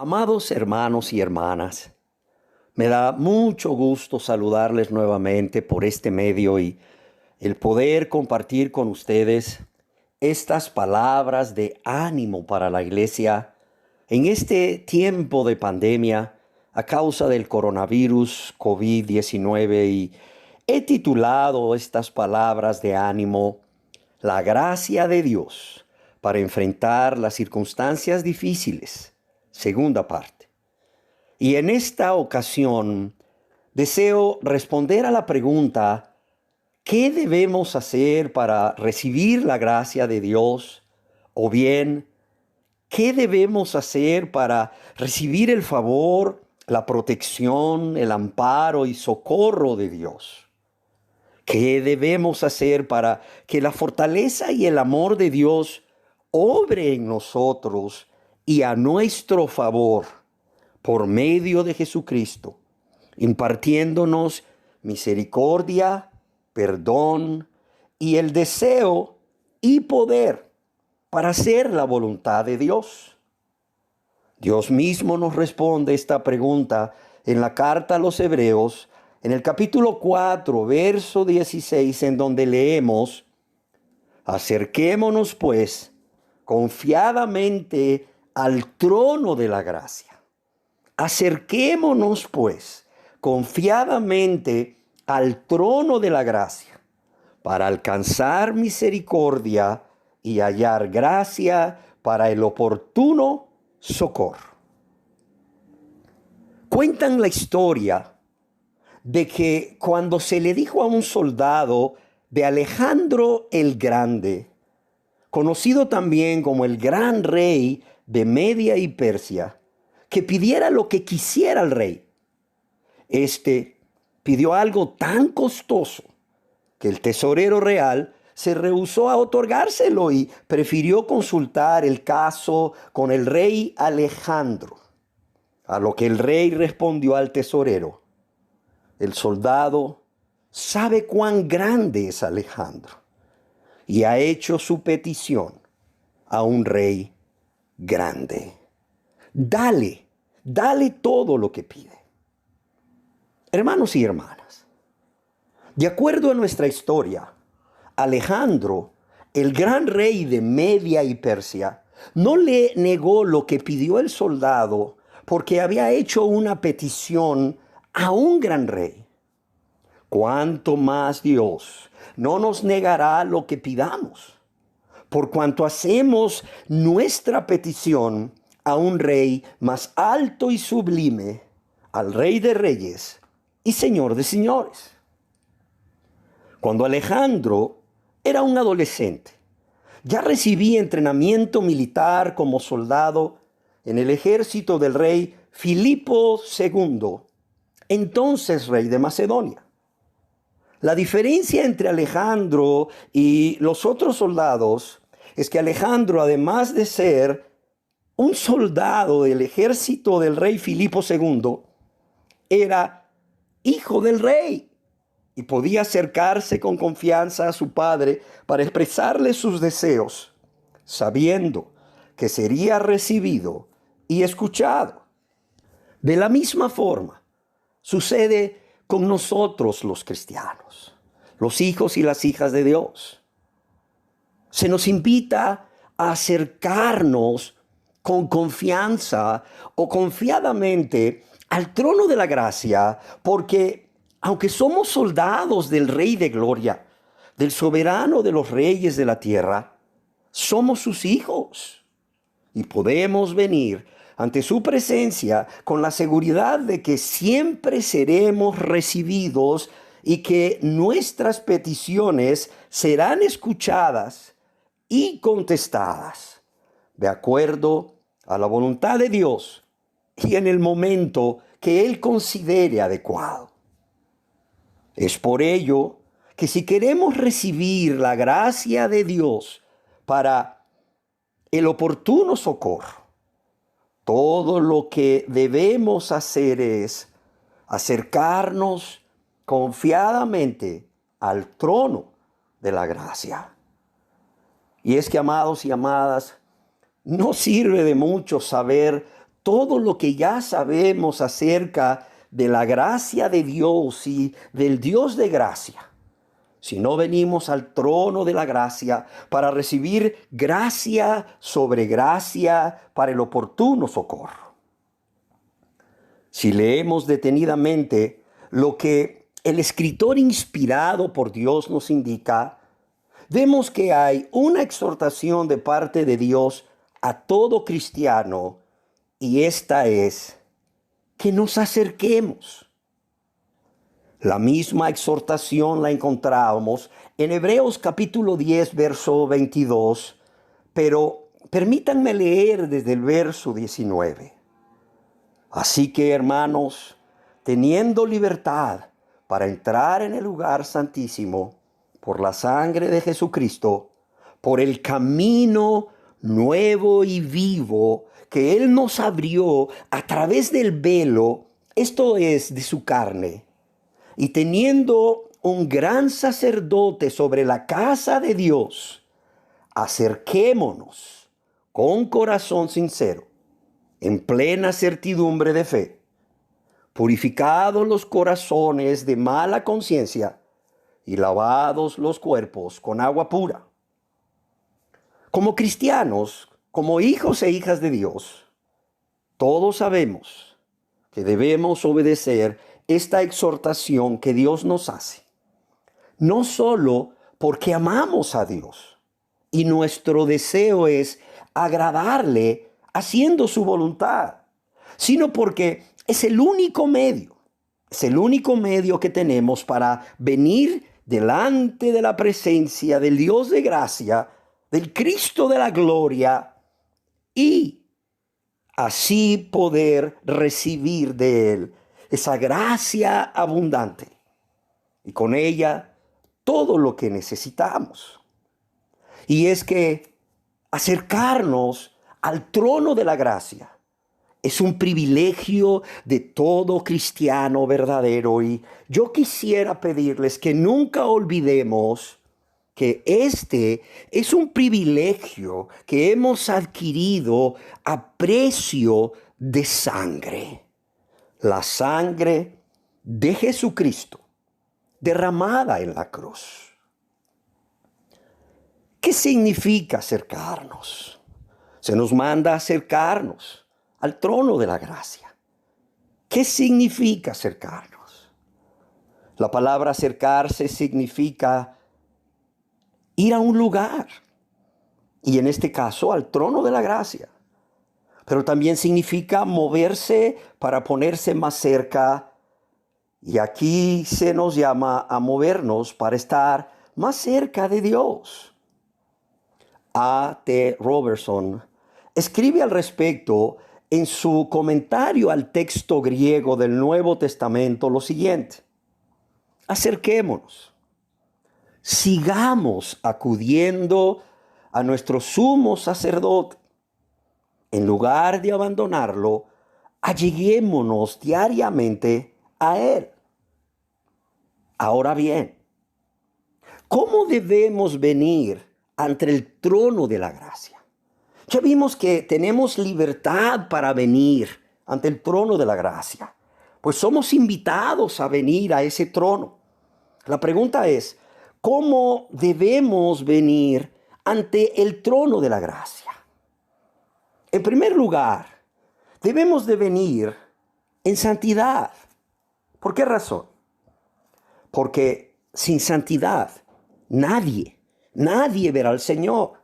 Amados hermanos y hermanas, me da mucho gusto saludarles nuevamente por este medio y el poder compartir con ustedes estas palabras de ánimo para la iglesia en este tiempo de pandemia a causa del coronavirus COVID-19 y he titulado estas palabras de ánimo La gracia de Dios para enfrentar las circunstancias difíciles. Segunda parte. Y en esta ocasión deseo responder a la pregunta, ¿qué debemos hacer para recibir la gracia de Dios? O bien, ¿qué debemos hacer para recibir el favor, la protección, el amparo y socorro de Dios? ¿Qué debemos hacer para que la fortaleza y el amor de Dios obre en nosotros y a nuestro favor por medio de Jesucristo, impartiéndonos misericordia, perdón y el deseo y poder para hacer la voluntad de Dios? Dios mismo nos responde esta pregunta en la carta a los Hebreos, en el capítulo 4, verso 16, en donde leemos: acerquémonos pues confiadamente al trono de la gracia. Acerquémonos pues confiadamente al trono de la gracia para alcanzar misericordia y hallar gracia para el oportuno socorro. Cuentan la historia de que cuando se le dijo a un soldado de Alejandro el Grande, conocido también como el gran rey de Media y Persia, que pidiera lo que quisiera el rey, este pidió algo tan costoso que el tesorero real se rehusó a otorgárselo y prefirió consultar el caso con el rey Alejandro. A lo que el rey respondió al tesorero: el soldado sabe cuán grande es Alejandro y ha hecho su petición a un rey grande. Dale todo lo que pide. Hermanos y hermanas, de acuerdo a nuestra historia, Alejandro, el gran rey de Media y Persia, no le negó lo que pidió el soldado porque había hecho una petición a un gran rey. ¿Cuánto más Dios no nos negará lo que pidamos, por cuanto hacemos nuestra petición a un rey más alto y sublime, al Rey de Reyes y Señor de Señores? Cuando Alejandro era un adolescente, ya recibía entrenamiento militar como soldado en el ejército del rey Filipo II, entonces rey de Macedonia. La diferencia entre Alejandro y los otros soldados es que Alejandro, además de ser un soldado del ejército del rey Filipo II, era hijo del rey y podía acercarse con confianza a su padre para expresarle sus deseos, sabiendo que sería recibido y escuchado. De la misma forma, sucede con nosotros los cristianos, los hijos y las hijas de Dios. Se nos invita a acercarnos con confianza o confiadamente al trono de la gracia, porque aunque somos soldados del Rey de Gloria, del soberano de los reyes de la tierra, somos sus hijos y podemos venir ante su presencia con la seguridad de que siempre seremos recibidos y que nuestras peticiones serán escuchadas y contestadas de acuerdo a la voluntad de Dios y en el momento que Él considere adecuado. Es por ello que si queremos recibir la gracia de Dios para el oportuno socorro, todo lo que debemos hacer es acercarnos confiadamente al trono de la gracia. Y es que, amados y amadas, no sirve de mucho saber todo lo que ya sabemos acerca de la gracia de Dios y del Dios de gracia, si no venimos al trono de la gracia para recibir gracia sobre gracia para el oportuno socorro? Si leemos detenidamente lo que el escritor inspirado por Dios nos indica, vemos que hay una exhortación de parte de Dios a todo cristiano, y esta es que nos acerquemos. La misma exhortación la encontramos en Hebreos capítulo 10, verso 22, pero permítanme leer desde el verso 19. Así que, hermanos, teniendo libertad para entrar en el lugar santísimo por la sangre de Jesucristo, por el camino nuevo y vivo que Él nos abrió a través del velo, esto es, de su carne, y teniendo un gran sacerdote sobre la casa de Dios, acerquémonos con corazón sincero, en plena certidumbre de fe, purificados los corazones de mala conciencia y lavados los cuerpos con agua pura. Como cristianos, como hijos e hijas de Dios, todos sabemos que debemos obedecer esta exhortación que Dios nos hace, no solo porque amamos a Dios y nuestro deseo es agradarle haciendo su voluntad, sino porque es el único medio que tenemos para venir delante de la presencia del Dios de gracia, del Cristo de la gloria, y así poder recibir de Él esa gracia abundante y con ella todo lo que necesitamos. Y es que acercarnos al trono de la gracia es un privilegio de todo cristiano verdadero, y yo quisiera pedirles que nunca olvidemos que este es un privilegio que hemos adquirido a precio de sangre. La sangre de Jesucristo derramada en la cruz. ¿Qué significa acercarnos? Se nos manda acercarnos al trono de la gracia. ¿Qué significa acercarnos? La palabra acercarse significa ir a un lugar, y en este caso al trono de la gracia. Pero también significa moverse para ponerse más cerca, y aquí se nos llama a movernos para estar más cerca de Dios. A.T. Robertson escribe al respecto en su comentario al texto griego del Nuevo Testamento lo siguiente: acerquémonos, sigamos acudiendo a nuestro sumo sacerdote. En lugar de abandonarlo, alleguémonos diariamente a Él. Ahora bien, ¿cómo debemos venir ante el trono de la gracia? Ya vimos que tenemos libertad para venir ante el trono de la gracia, pues somos invitados a venir a ese trono. La pregunta es, ¿cómo debemos venir ante el trono de la gracia? En primer lugar, debemos de venir en santidad. ¿Por qué razón? Porque sin santidad nadie verá al Señor.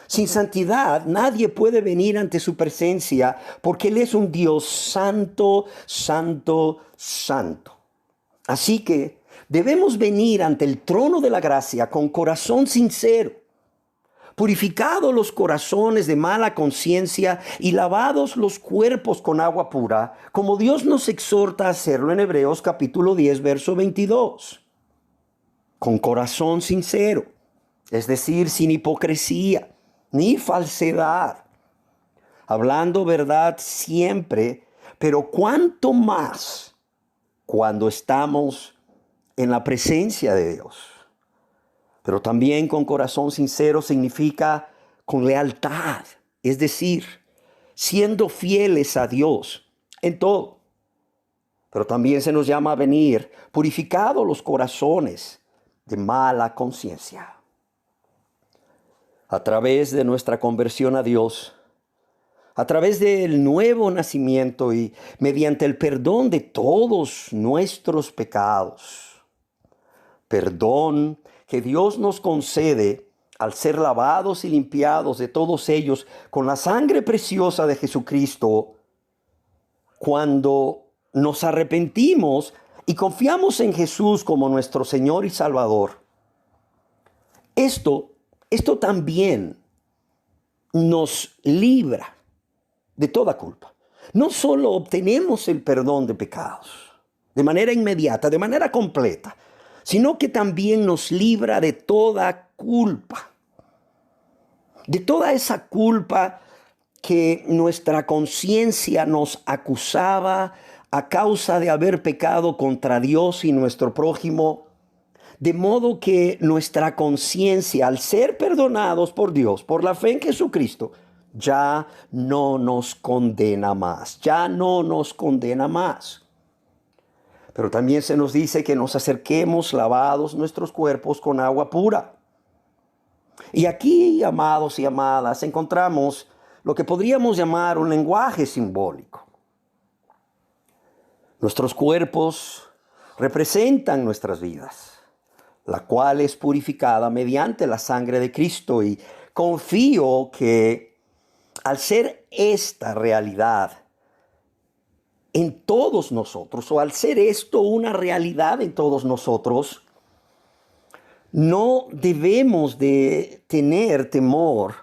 Sin santidad nadie puede venir ante su presencia, porque Él es un Dios santo, santo, santo. Así que debemos venir ante el trono de la gracia con corazón sincero, purificados los corazones de mala conciencia y lavados los cuerpos con agua pura, como Dios nos exhorta a hacerlo en Hebreos capítulo 10, verso 22. Con corazón sincero, es decir, sin hipocresía ni falsedad, hablando verdad siempre, pero cuánto más cuando estamos en la presencia de Dios. Pero también con corazón sincero significa con lealtad, es decir, siendo fieles a Dios en todo. Pero también se nos llama a venir purificados los corazones de mala conciencia. A través de nuestra conversión a Dios, a través del nuevo nacimiento y mediante el perdón de todos nuestros pecados. Perdón que Dios nos concede al ser lavados y limpiados de todos ellos con la sangre preciosa de Jesucristo, cuando nos arrepentimos y confiamos en Jesús como nuestro Señor y Salvador. Esto también nos libra de toda culpa. No solo obtenemos el perdón de pecados de manera inmediata, de manera completa, sino que también nos libra de toda culpa. De toda esa culpa que nuestra conciencia nos acusaba a causa de haber pecado contra Dios y nuestro prójimo. De modo que nuestra conciencia, al ser perdonados por Dios, por la fe en Jesucristo, ya no nos condena más. Ya no nos condena más. Pero también se nos dice que nos acerquemos lavados nuestros cuerpos con agua pura. Y aquí, amados y amadas, encontramos lo que podríamos llamar un lenguaje simbólico. Nuestros cuerpos representan nuestras vidas, la cual es purificada mediante la sangre de Cristo. Y confío que al ser esta realidad en todos nosotros, o al ser esto una realidad en todos nosotros, no debemos de tener temor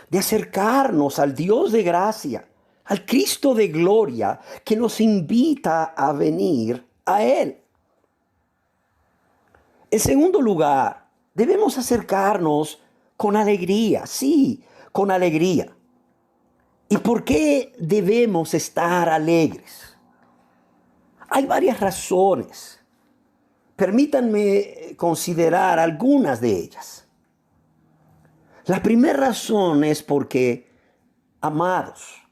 de acercarnos al Dios de gracia, al Cristo de gloria, que nos invita a venir a Él. En segundo lugar, debemos acercarnos con alegría, sí, con alegría. ¿Y por qué debemos estar alegres? Hay varias razones. Permítanme considerar algunas de ellas. La primera razón es porque, amados,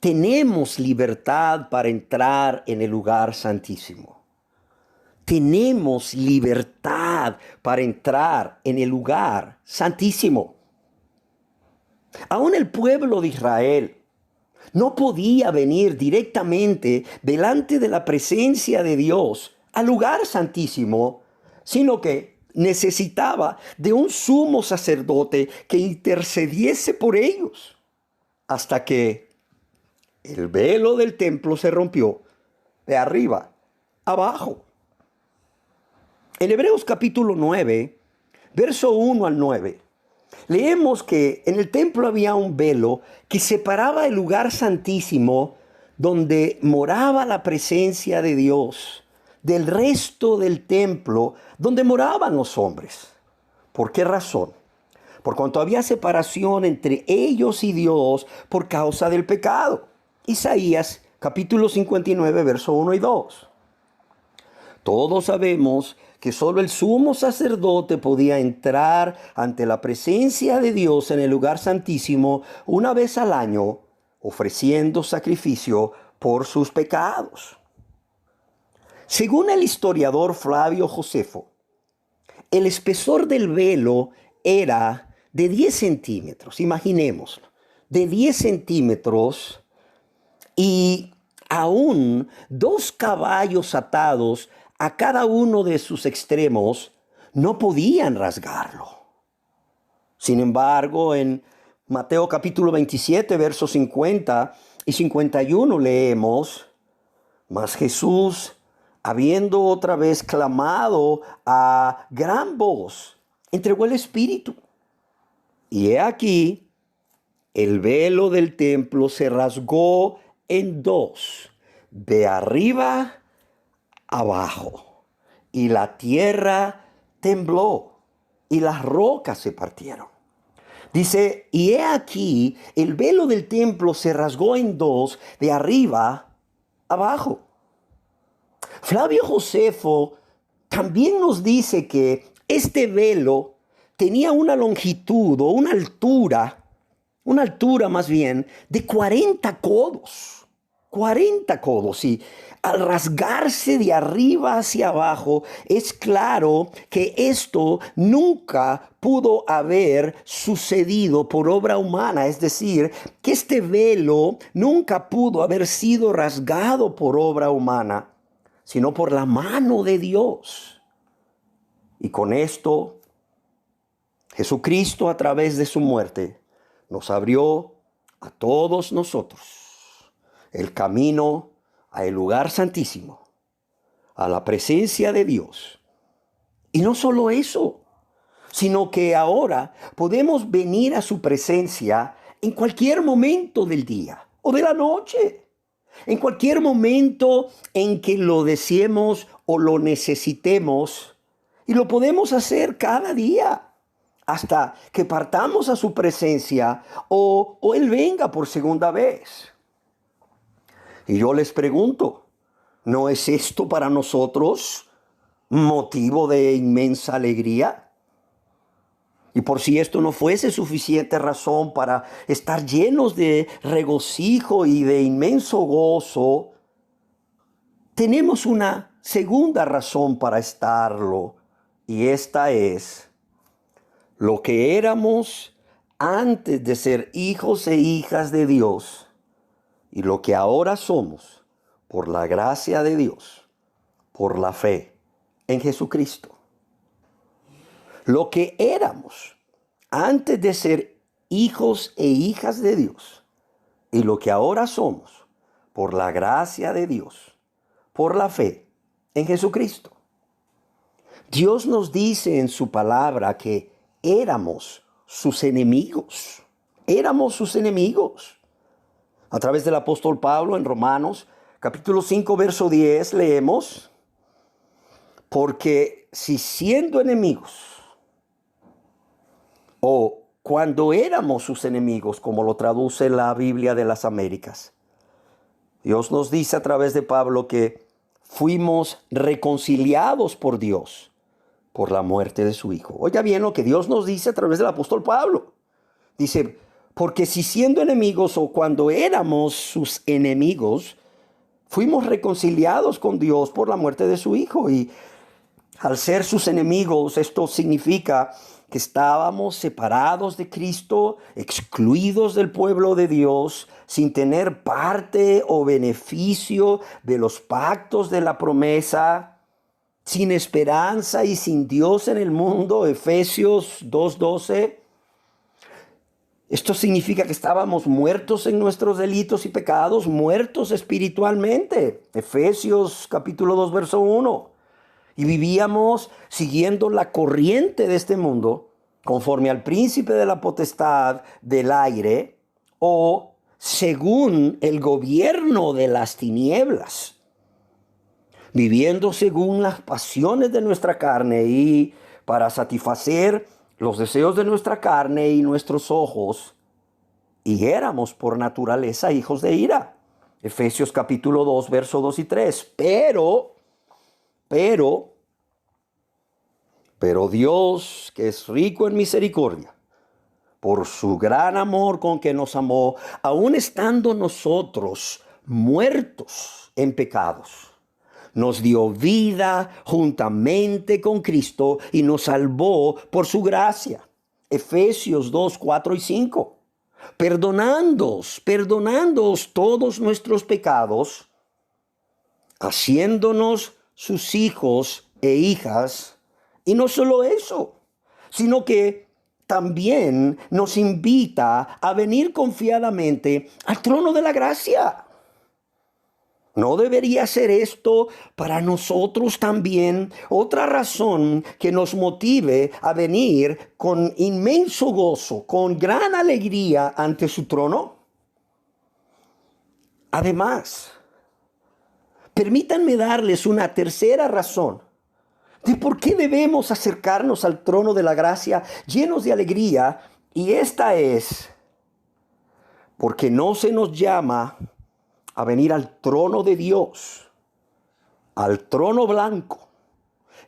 tenemos libertad para entrar en el lugar santísimo. Tenemos libertad para entrar en el lugar santísimo. Aún el pueblo de Israel no podía venir directamente delante de la presencia de Dios al lugar santísimo, sino que necesitaba de un sumo sacerdote que intercediese por ellos, hasta que el velo del templo se rompió de arriba abajo. En Hebreos capítulo 9, verso 1 al 9, leemos que en el templo había un velo que separaba el lugar santísimo donde moraba la presencia de Dios del resto del templo donde moraban los hombres. ¿Por qué razón? Por cuanto había separación entre ellos y Dios por causa del pecado. Isaías capítulo 59, verso 1 y 2. Todos sabemos que solo el sumo sacerdote podía entrar ante la presencia de Dios en el lugar santísimo una vez al año, ofreciendo sacrificio por sus pecados. Según el historiador Flavio Josefo, el espesor del velo era de 10 centímetros, imaginémoslo, de 10 centímetros, y aún 2 caballos atados a cada uno de sus extremos no podían rasgarlo. Sin embargo, en Mateo capítulo 27, versos 50 y 51 leemos: mas Jesús, habiendo otra vez clamado a gran voz, entregó el Espíritu. Y he aquí, el velo del templo se rasgó en 2, de arriba abajo, y la tierra tembló, y las rocas se partieron. Dice, y he aquí, el velo del templo se rasgó en 2, de arriba abajo. Flavio Josefo también nos dice que este velo tenía una longitud o una altura una altura más bien de 40 codos. 40 codos. Y al rasgarse de arriba hacia abajo, es claro que esto nunca pudo haber sucedido por obra humana. Es decir, que este velo nunca pudo haber sido rasgado por obra humana, sino por la mano de Dios. Y con esto, Jesucristo, a través de su muerte, nos abrió a todos nosotros el camino al lugar santísimo, a la presencia de Dios. Y no solo eso, sino que ahora podemos venir a su presencia en cualquier momento del día o de la noche, en cualquier momento en que lo deseemos o lo necesitemos, y lo podemos hacer cada día hasta que partamos a su presencia o Él venga por segunda vez. Y yo les pregunto, ¿no es esto para nosotros motivo de inmensa alegría? Y por si esto no fuese suficiente razón para estar llenos de regocijo y de inmenso gozo, tenemos una segunda razón para estarlo, y esta es: lo que éramos antes de ser hijos e hijas de Dios, y lo que ahora somos por la gracia de Dios, por la fe en Jesucristo. Lo que éramos antes de ser hijos e hijas de Dios, y lo que ahora somos por la gracia de Dios, por la fe en Jesucristo. Dios nos dice en su palabra que éramos sus enemigos. Éramos sus enemigos. A través del apóstol Pablo en Romanos, capítulo 5, verso 10, leemos: porque si siendo enemigos, o cuando éramos sus enemigos, como lo traduce la Biblia de las Américas, Dios nos dice a través de Pablo que fuimos reconciliados por Dios por la muerte de su Hijo. Oiga bien lo que Dios nos dice a través del apóstol Pablo. Dice: porque si siendo enemigos o cuando éramos sus enemigos, fuimos reconciliados con Dios por la muerte de su Hijo. Y al ser sus enemigos, esto significa que estábamos separados de Cristo, excluidos del pueblo de Dios, sin tener parte o beneficio de los pactos de la promesa, sin esperanza y sin Dios en el mundo. Efesios 2:12. Esto significa que estábamos muertos en nuestros delitos y pecados, muertos espiritualmente. Efesios capítulo 2, verso 1. Y vivíamos siguiendo la corriente de este mundo, conforme al príncipe de la potestad del aire, o según el gobierno de las tinieblas, viviendo según las pasiones de nuestra carne, y para satisfacer los deseos de nuestra carne y nuestros ojos, y éramos por naturaleza hijos de ira. Efesios capítulo 2, verso 2 y 3. Pero Dios, que es rico en misericordia, por su gran amor con que nos amó, aun estando nosotros muertos en pecados, nos dio vida juntamente con Cristo y nos salvó por su gracia. Efesios 2, 4 y 5. Perdonándoos todos nuestros pecados, haciéndonos sus hijos e hijas. Y no solo eso, sino que también nos invita a venir confiadamente al trono de la gracia. ¿No debería ser esto para nosotros también otra razón que nos motive a venir con inmenso gozo, con gran alegría ante su trono? Además, permítanme darles una tercera razón de por qué debemos acercarnos al trono de la gracia llenos de alegría, y esta es porque no se nos llama a venir al trono de Dios, al trono blanco,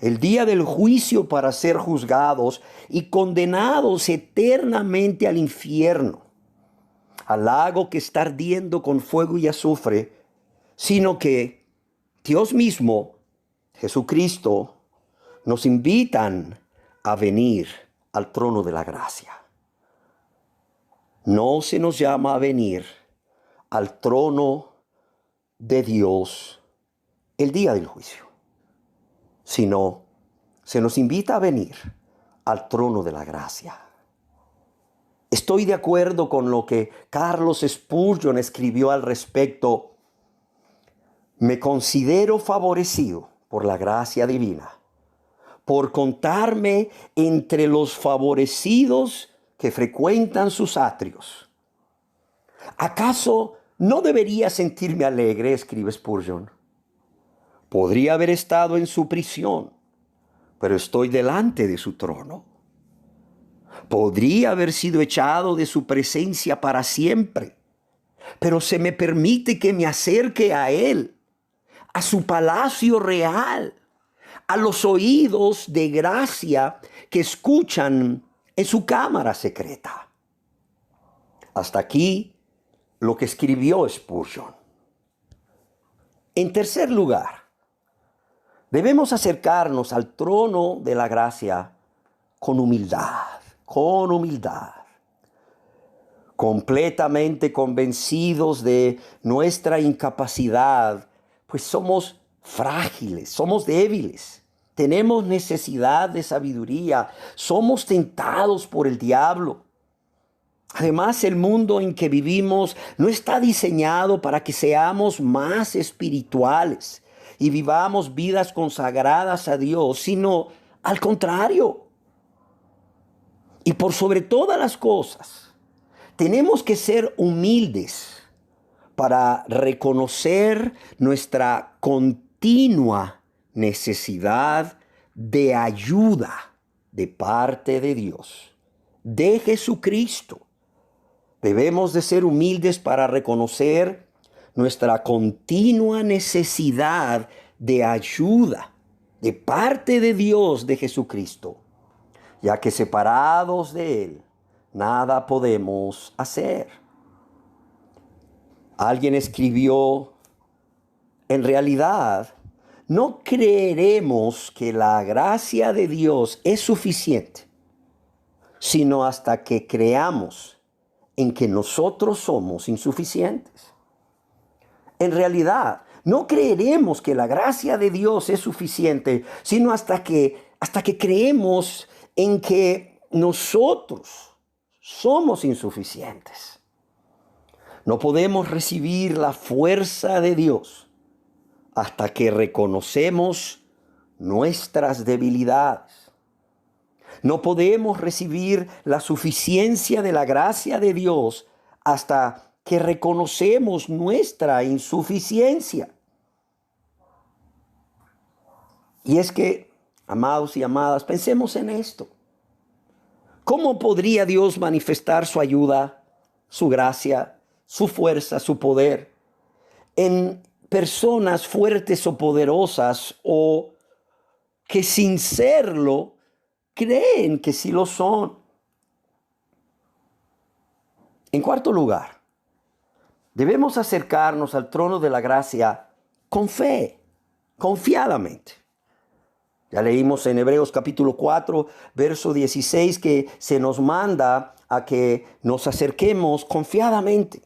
el día del juicio, para ser juzgados y condenados eternamente al infierno. al lago que está ardiendo con fuego y azufre, sino que Dios mismo, Jesucristo, nos invitan a venir al trono de la gracia. No se nos llama a venir al trono de Dios el día del juicio, sino se nos invita a venir al trono de la gracia. Estoy de acuerdo con lo que Carlos Spurgeon escribió al respecto. Me considero favorecido por la gracia divina, por contarme entre los favorecidos que frecuentan sus atrios. ¿Acaso no debería sentirme alegre?, escribe Spurgeon. Podría haber estado en su prisión, pero estoy delante de su trono. Podría haber sido echado de su presencia para siempre, pero se me permite que me acerque a él, a su palacio real, a los oídos de gracia que escuchan en su cámara secreta. Hasta aquí lo que escribió Spurgeon. En tercer lugar, debemos acercarnos al trono de la gracia con humildad, completamente convencidos de nuestra incapacidad, pues somos frágiles, somos débiles, tenemos necesidad de sabiduría, somos tentados por el diablo. Además, el mundo en que vivimos no está diseñado para que seamos más espirituales y vivamos vidas consagradas a Dios, sino al contrario. Y por sobre todas las cosas, tenemos que ser humildes para reconocer nuestra continua necesidad de ayuda de parte de Dios, de Jesucristo. Debemos de ser humildes para reconocer nuestra continua necesidad de ayuda de parte de Dios, de Jesucristo, ya que separados de Él, nada podemos hacer. Alguien escribió, en realidad, no creeremos que la gracia de Dios es suficiente, sino hasta que creamos en que nosotros somos insuficientes. En realidad, no creeremos que la gracia de Dios es suficiente, sino hasta que creemos en que nosotros somos insuficientes. No podemos recibir la fuerza de Dios hasta que reconocemos nuestras debilidades. No podemos recibir la suficiencia de la gracia de Dios hasta que reconocemos nuestra insuficiencia. Y es que, amados y amadas, pensemos en esto. ¿Cómo podría Dios manifestar su ayuda, su gracia, su fuerza, su poder en personas fuertes o poderosas o que sin serlo creen que sí lo son? En cuarto lugar, debemos acercarnos al trono de la gracia con fe, confiadamente. Ya leímos en Hebreos capítulo 4, verso 16, que se nos manda a que nos acerquemos confiadamente.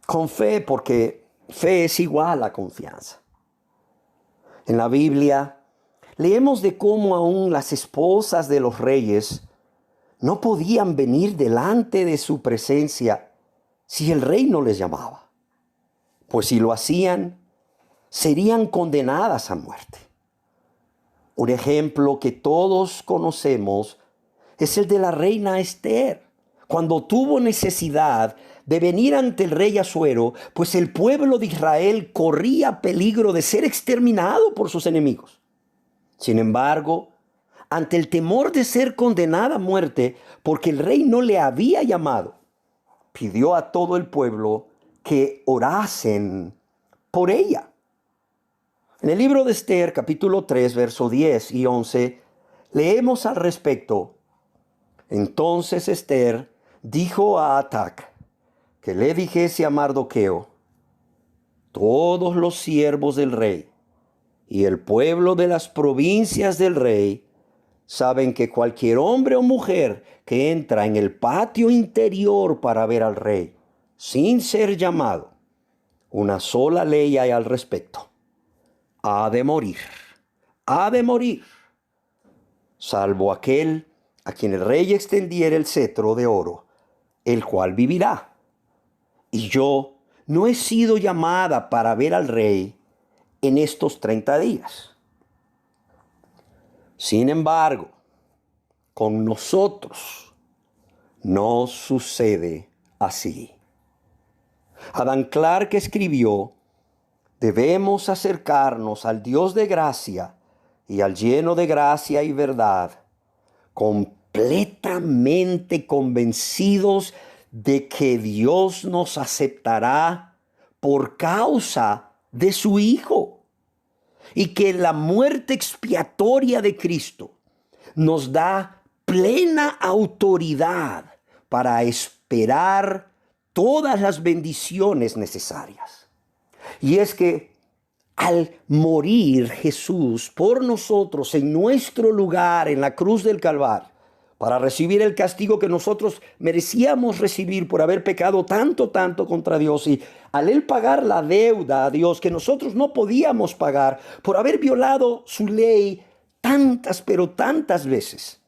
Con fe, porque fe es igual a confianza. En la Biblia leemos de cómo aún las esposas de los reyes no podían venir delante de su presencia si el rey no les llamaba. Pues si lo hacían, serían condenadas a muerte. Un ejemplo que todos conocemos es el de la reina Esther, cuando tuvo necesidad de venir ante el rey Asuero, pues el pueblo de Israel corría peligro de ser exterminado por sus enemigos. Sin embargo, ante el temor de ser condenada a muerte, porque el rey no le había llamado, pidió a todo el pueblo que orasen por ella. En el libro de Esther, capítulo 3, verso 10 y 11, leemos al respecto. Entonces Esther dijo a Atac, que le dijese a Mardoqueo: todos los siervos del rey y el pueblo de las provincias del rey saben que cualquier hombre o mujer que entra en el patio interior para ver al rey sin ser llamado, una sola ley hay al respecto: ha de morir, salvo aquel a quien el rey extendiera el cetro de oro, el cual vivirá. Y yo no he sido llamada para ver al rey en estos 30 días. Sin embargo, con nosotros no sucede así. Adán Clarke escribió: debemos acercarnos al Dios de gracia y al lleno de gracia y verdad, completamente convencidos de que Dios nos aceptará por causa de su Hijo, y que la muerte expiatoria de Cristo nos da plena autoridad para esperar todas las bendiciones necesarias. Y es que al morir Jesús por nosotros en nuestro lugar en la cruz del Calvario, para recibir el castigo que nosotros merecíamos recibir por haber pecado tanto contra Dios, y al Él pagar la deuda a Dios que nosotros no podíamos pagar por haber violado su ley tantas, pero tantas veces,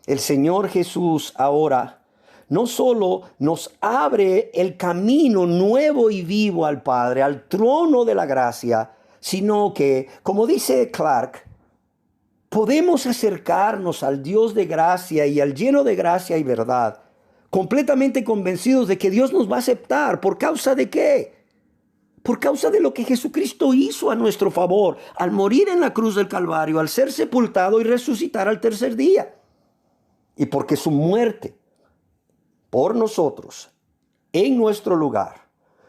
el Señor Jesús ahora no solo nos abre el camino nuevo y vivo al Padre, al trono de la gracia, sino que, como dice Clarke, podemos acercarnos al Dios de gracia y al lleno de gracia y verdad, completamente convencidos de que Dios nos va a aceptar. ¿Por causa de qué? Por causa de lo que Jesucristo hizo a nuestro favor, al morir en la cruz del Calvario, al ser sepultado y resucitar al tercer día. Y porque su muerte por nosotros, en nuestro lugar,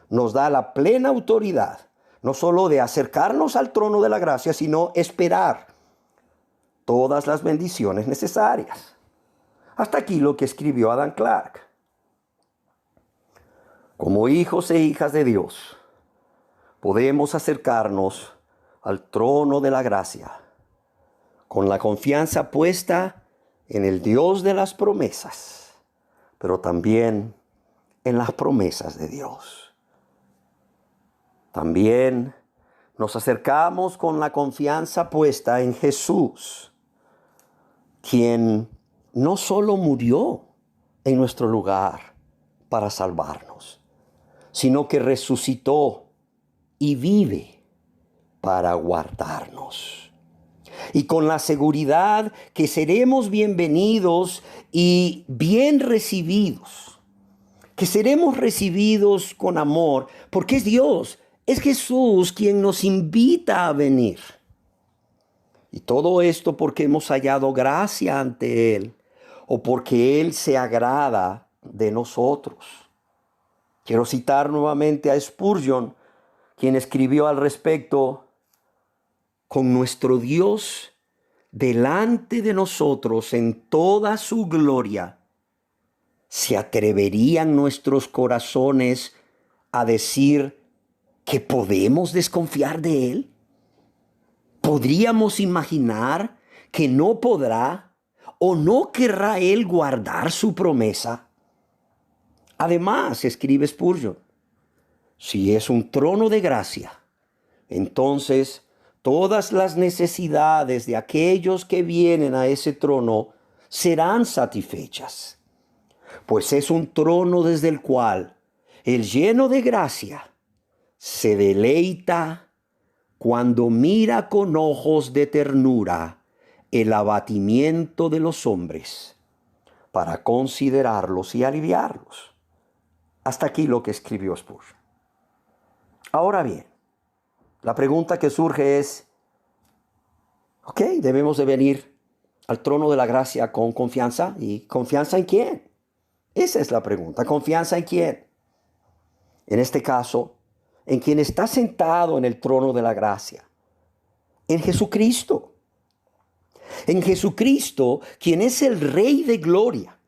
nos da la plena autoridad, no solo de acercarnos al trono de la gracia, sino esperar todas las bendiciones necesarias. Hasta aquí lo que escribió Adán Clarke. Como hijos e hijas de Dios, podemos acercarnos al trono de la gracia con la confianza puesta en el Dios de las promesas, pero también en las promesas de Dios. También nos acercamos con la confianza puesta en Jesús, quien no solo murió en nuestro lugar para salvarnos, sino que resucitó y vive para guardarnos. Y con la seguridad que seremos bienvenidos y bien recibidos, que seremos recibidos con amor, porque es Dios, es Jesús quien nos invita a venir. Y todo esto porque hemos hallado gracia ante Él, o porque Él se agrada de nosotros. Quiero citar nuevamente a Spurgeon, quien escribió al respecto: con nuestro Dios delante de nosotros en toda su gloria, ¿se atreverían nuestros corazones a decir que podemos desconfiar de Él? ¿Podríamos imaginar que no podrá o no querrá Él guardar su promesa? Además, escribe Spurgeon, si es un trono de gracia, entonces todas las necesidades de aquellos que vienen a ese trono serán satisfechas, pues es un trono desde el cual el lleno de gracia se deleita cuando mira con ojos de ternura el abatimiento de los hombres para considerarlos y aliviarlos. Hasta aquí lo que escribió Spurgeon. Ahora bien, la pregunta que surge es, debemos de venir al trono de la gracia con confianza. ¿Y confianza en quién? Esa es la pregunta. ¿Confianza en quién? En este caso, en quien está sentado en el trono de la gracia. En Jesucristo. En Jesucristo, quien es el Rey de gloria,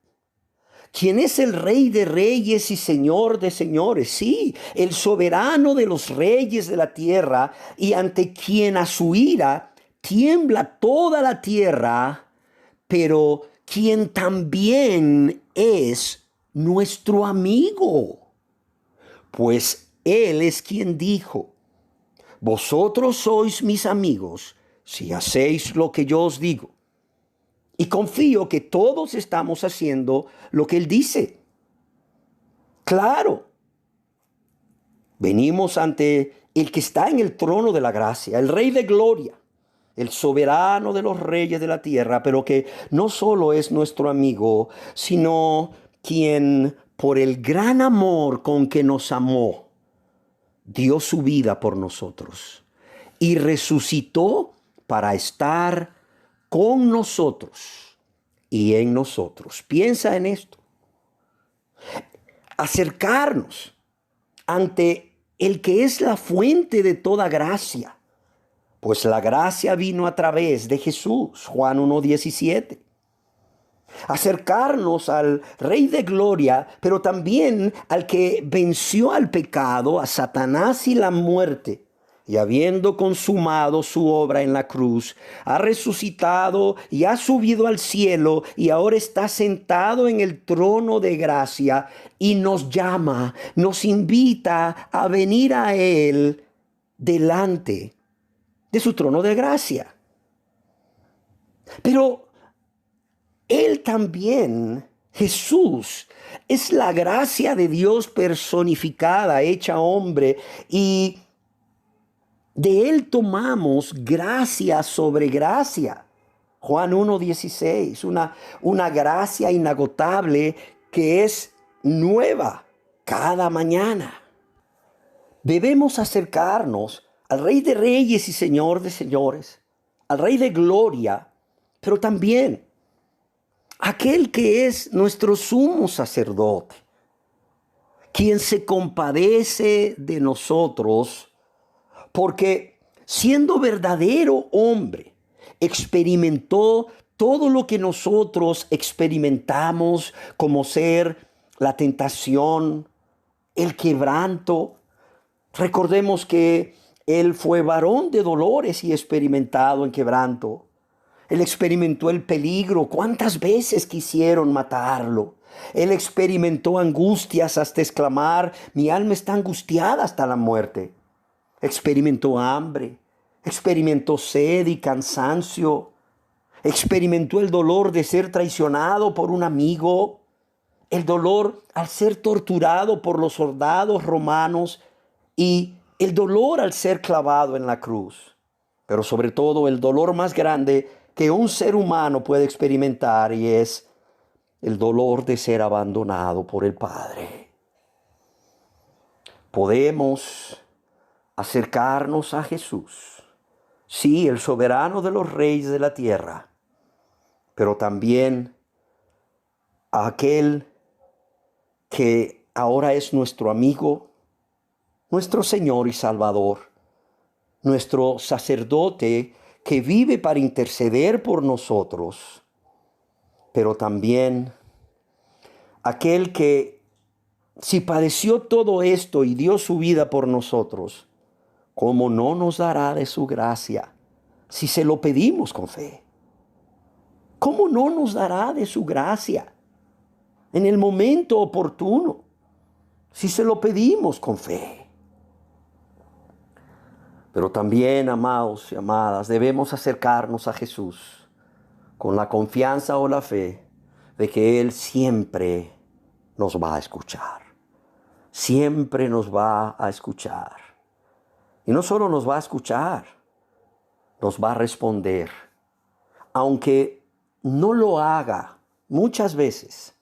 quien es el Rey de reyes y Señor de señores, sí, el soberano de los reyes de la tierra, y ante quien a su ira tiembla toda la tierra, pero quien también es nuestro amigo. Pues Él es quien dijo: vosotros sois mis amigos si hacéis lo que yo os digo. Y confío que todos estamos haciendo lo que Él dice. Claro, venimos ante el que está en el trono de la gracia, el Rey de gloria, el soberano de los reyes de la tierra, pero que no solo es nuestro amigo, sino quien, por el gran amor con que nos amó, dio su vida por nosotros y resucitó para estar con nosotros y en nosotros. Piensa en esto. Acercarnos ante el que es la fuente de toda gracia, pues la gracia vino a través de Jesús, Juan 1:17. Acercarnos al Rey de gloria, pero también al que venció al pecado, a Satanás y la muerte, y habiendo consumado su obra en la cruz, ha resucitado y ha subido al cielo, y ahora está sentado en el trono de gracia, y nos llama, nos invita a venir a Él delante de su trono de gracia. Pero Él también, Jesús, es la gracia de Dios personificada, hecha hombre, y de Él tomamos gracia sobre gracia. Juan 1:16, una gracia inagotable que es nueva cada mañana. Debemos acercarnos al Rey de reyes y Señor de señores, al Rey de gloria, pero también aquel que es nuestro sumo sacerdote, quien se compadece de nosotros, porque siendo verdadero hombre, experimentó todo lo que nosotros experimentamos, como ser la tentación, el quebranto. Recordemos que Él fue varón de dolores y experimentado en quebranto. Él experimentó el peligro. ¿Cuántas veces quisieron matarlo? Él experimentó angustias hasta exclamar: mi alma está angustiada hasta la muerte. Experimentó hambre, experimentó sed y cansancio. Experimentó el dolor de ser traicionado por un amigo, el dolor al ser torturado por los soldados romanos y el dolor al ser clavado en la cruz. Pero sobre todo el dolor más grande que un ser humano puede experimentar, y es el dolor de ser abandonado por el Padre. Podemos acercarnos a Jesús, sí, el soberano de los reyes de la tierra, pero también a aquel que ahora es nuestro amigo, nuestro Señor y Salvador, nuestro sacerdote que vive para interceder por nosotros, pero también aquel que, si padeció todo esto y dio su vida por nosotros, ¿cómo no nos dará de su gracia si se lo pedimos con fe? ¿Cómo no nos dará de su gracia en el momento oportuno si se lo pedimos con fe? Pero también, amados y amadas, debemos acercarnos a Jesús con la confianza o la fe de que Él siempre nos va a escuchar. Siempre nos va a escuchar. Y no solo nos va a escuchar, nos va a responder. Aunque no lo haga muchas veces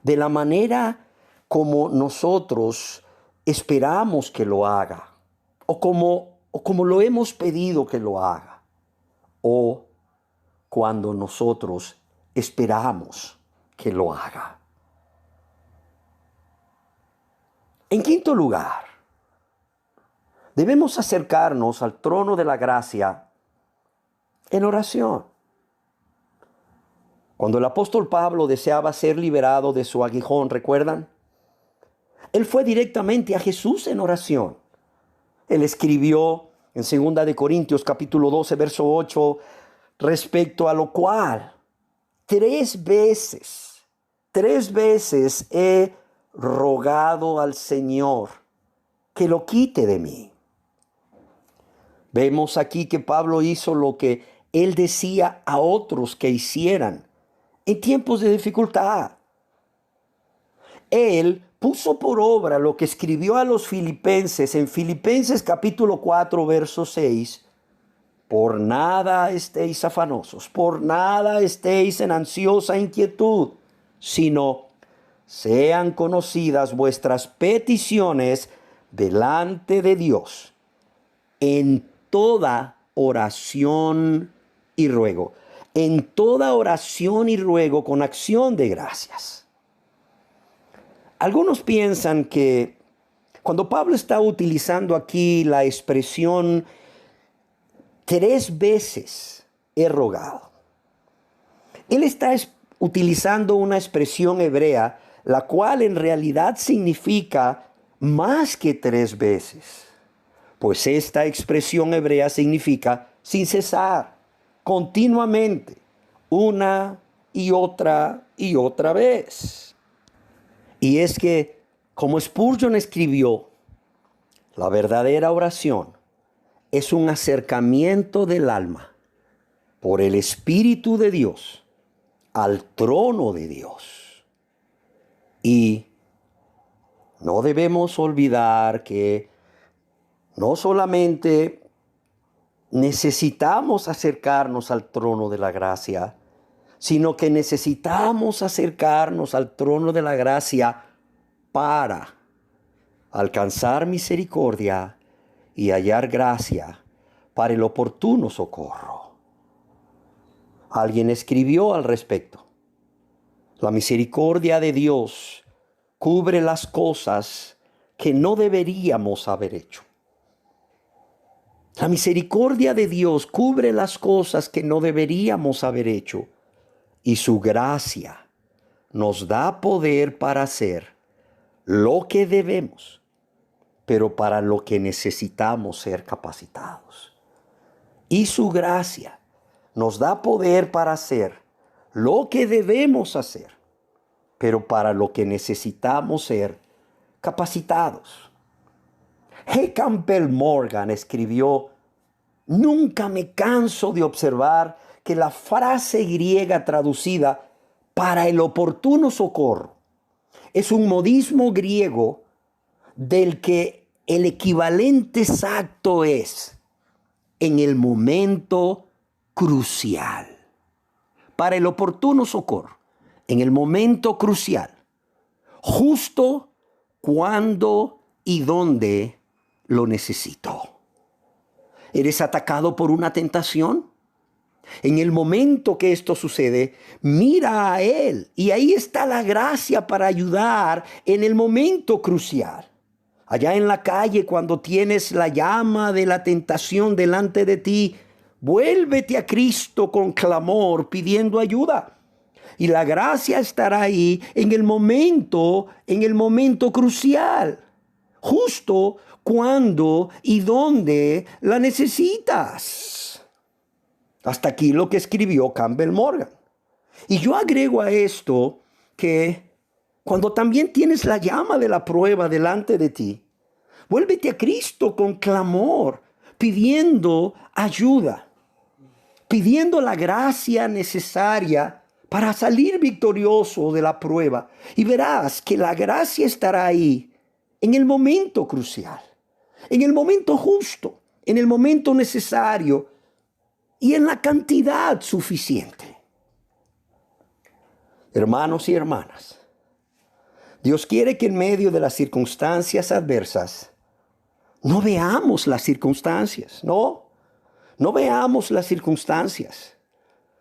de la manera como nosotros esperamos que lo haga, o como lo hemos pedido que lo haga, o cuando nosotros esperamos que lo haga. En quinto lugar, debemos acercarnos al trono de la gracia en oración. Cuando el apóstol Pablo deseaba ser liberado de su aguijón, ¿recuerdan? Él fue directamente a Jesús en oración. Él escribió en 2 de Corintios capítulo 12, verso 8, respecto a lo cual tres veces he rogado al Señor que lo quite de mí. Vemos aquí que Pablo hizo lo que él decía a otros que hicieran en tiempos de dificultad. Él puso por obra lo que escribió a los filipenses en Filipenses capítulo 4, verso 6. Por nada estéis afanosos, por nada estéis en ansiosa inquietud, sino sean conocidas vuestras peticiones delante de Dios en toda oración y ruego. En toda oración y ruego con acción de gracias. Algunos piensan que cuando Pablo está utilizando aquí la expresión 3 veces he rogado, él está utilizando una expresión hebrea, la cual en realidad significa más que 3 veces. Pues esta expresión hebrea significa sin cesar, continuamente, una y otra vez. Y es que, como Spurgeon escribió, la verdadera oración es un acercamiento del alma por el Espíritu de Dios al trono de Dios. Y no debemos olvidar que no solamente necesitamos acercarnos al trono de la gracia, sino que necesitamos acercarnos al trono de la gracia para alcanzar misericordia y hallar gracia para el oportuno socorro. Alguien escribió al respecto: la misericordia de Dios cubre las cosas que no deberíamos haber hecho. La misericordia de Dios cubre las cosas que no deberíamos haber hecho, y su gracia nos da poder para hacer lo que debemos, pero para lo que necesitamos ser capacitados. Y su gracia nos da poder para hacer lo que debemos hacer, pero para lo que necesitamos ser capacitados. G. Campbell Morgan escribió: nunca me canso de observar que la frase griega traducida para el oportuno socorro es un modismo griego del que el equivalente exacto es en el momento crucial. Para el oportuno socorro, en el momento crucial, justo cuando y donde lo necesito. ¿Eres atacado por una tentación? En el momento que esto sucede, mira a Él y ahí está la gracia para ayudar en el momento crucial. Allá en la calle, cuando tienes la llama de la tentación delante de ti, vuélvete a Cristo con clamor pidiendo ayuda. Y la gracia estará ahí en el momento crucial, justo cuando y donde la necesitas. Hasta aquí lo que escribió Campbell Morgan. Y yo agrego a esto que cuando también tienes la llama de la prueba delante de ti, vuélvete a Cristo con clamor, pidiendo ayuda, pidiendo la gracia necesaria para salir victorioso de la prueba. Y verás que la gracia estará ahí en el momento crucial, en el momento justo, en el momento necesario y en la cantidad suficiente. Hermanos y hermanas, Dios quiere que en medio de las circunstancias adversas no veamos las circunstancias, no veamos las circunstancias.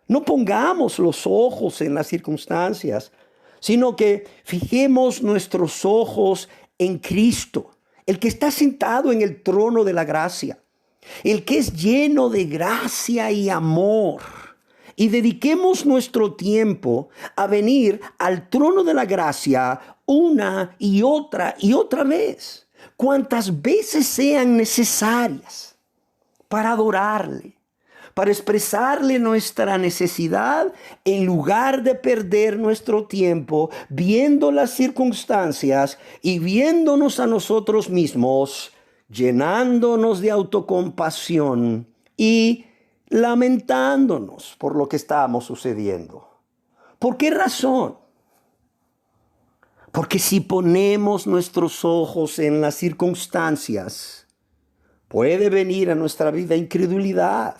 No pongamos los ojos en las circunstancias, sino que fijemos nuestros ojos en Cristo, el que está sentado en el trono de la gracia, el que es lleno de gracia y amor, y dediquemos nuestro tiempo a venir al trono de la gracia una y otra vez, cuantas veces sean necesarias, para adorarle, para expresarle nuestra necesidad, en lugar de perder nuestro tiempo viendo las circunstancias y viéndonos a nosotros mismos, llenándonos de autocompasión y lamentándonos por lo que estamos sucediendo. ¿Por qué razón? Porque si ponemos nuestros ojos en las circunstancias, puede venir a nuestra vida incredulidad,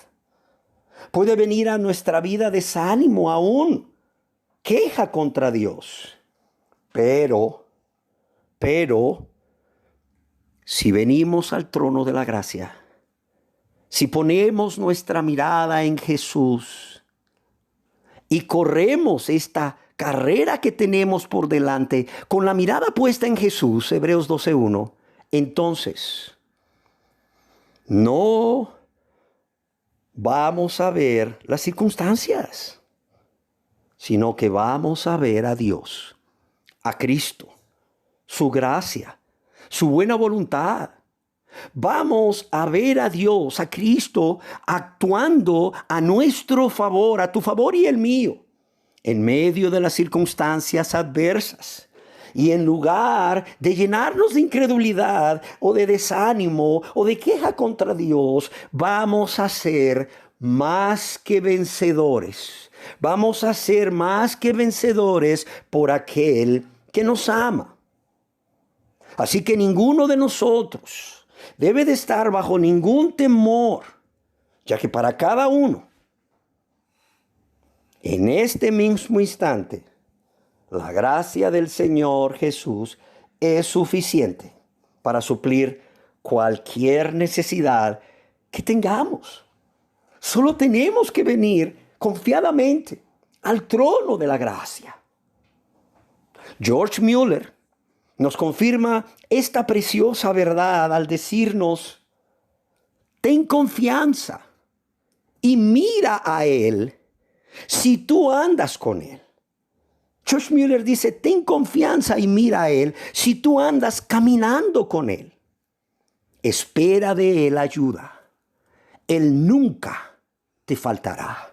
puede venir a nuestra vida desánimo, aún queja contra Dios. Pero, si venimos al trono de la gracia, si ponemos nuestra mirada en Jesús y corremos esta carrera que tenemos por delante con la mirada puesta en Jesús, Hebreos 12:1, entonces no vamos a ver las circunstancias, sino que vamos a ver a Dios, a Cristo, su gracia, su buena voluntad. Vamos a ver a Dios, a Cristo, actuando a nuestro favor, a tu favor y el mío, en medio de las circunstancias adversas. Y en lugar de llenarnos de incredulidad o de desánimo o de queja contra Dios, vamos a ser más que vencedores. Vamos a ser más que vencedores por aquel que nos ama. Así que ninguno de nosotros debe de estar bajo ningún temor, ya que para cada uno, en este mismo instante, la gracia del Señor Jesús es suficiente para suplir cualquier necesidad que tengamos. Solo tenemos que venir confiadamente al trono de la gracia. George Mueller nos confirma esta preciosa verdad al decirnos: ten confianza y mira a Él si tú andas con Él. George Mueller dice: ten confianza y mira a Él si tú andas caminando con Él. Espera de Él ayuda. Él nunca te faltará.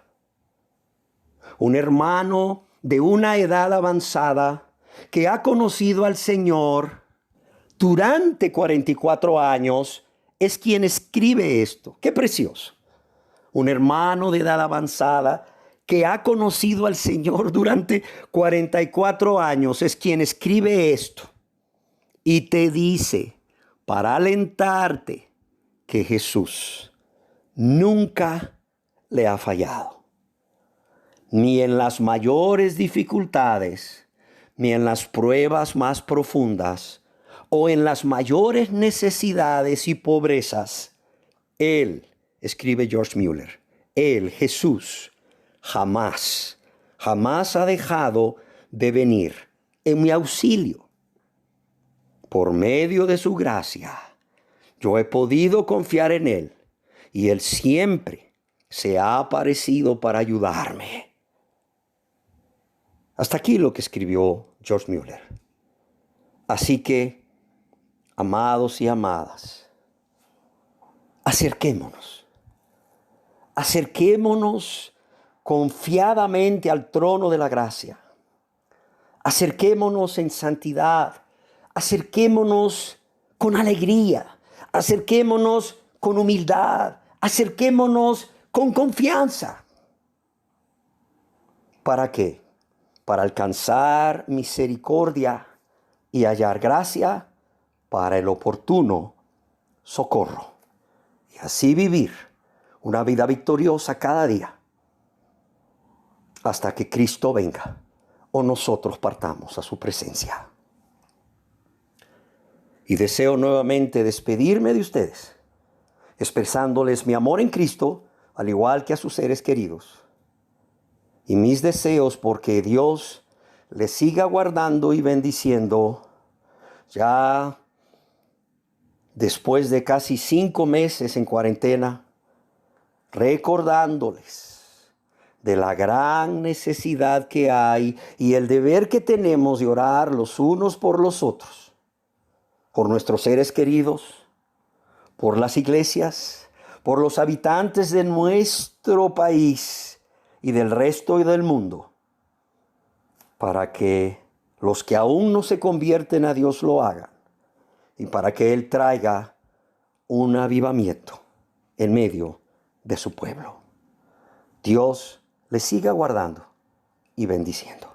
Un hermano de una edad avanzada que ha conocido al Señor durante 44 años es quien escribe esto. ¡Qué precioso! Un hermano de edad avanzada que ha conocido al Señor durante 44 años es quien escribe esto y te dice, para alentarte, que Jesús nunca le ha fallado. Ni en las mayores dificultades, ni en las pruebas más profundas, o en las mayores necesidades y pobrezas. Él, escribe George Mueller, Él, Jesús, jamás ha dejado de venir en mi auxilio. Por medio de su gracia, yo he podido confiar en Él y Él siempre se ha aparecido para ayudarme. Hasta aquí lo que escribió George Mueller. Así que, amados y amadas, acerquémonos confiadamente al trono de la gracia. Acerquémonos en santidad, acerquémonos con alegría, acerquémonos con humildad, acerquémonos con confianza. ¿Para qué? Para alcanzar misericordia y hallar gracia para el oportuno socorro. Y así vivir una vida victoriosa cada día hasta que Cristo venga o nosotros partamos a su presencia. Y deseo nuevamente despedirme de ustedes, expresándoles mi amor en Cristo, al igual que a sus seres queridos. Y mis deseos porque Dios les siga guardando y bendiciendo ya después de casi 5 meses en cuarentena, recordándoles de la gran necesidad que hay y el deber que tenemos de orar los unos por los otros, por nuestros seres queridos, por las iglesias, por los habitantes de nuestro país y del resto del mundo, para que los que aún no se convierten a Dios lo hagan y para que Él traiga un avivamiento en medio de su pueblo. Dios les siga guardando y bendiciendo.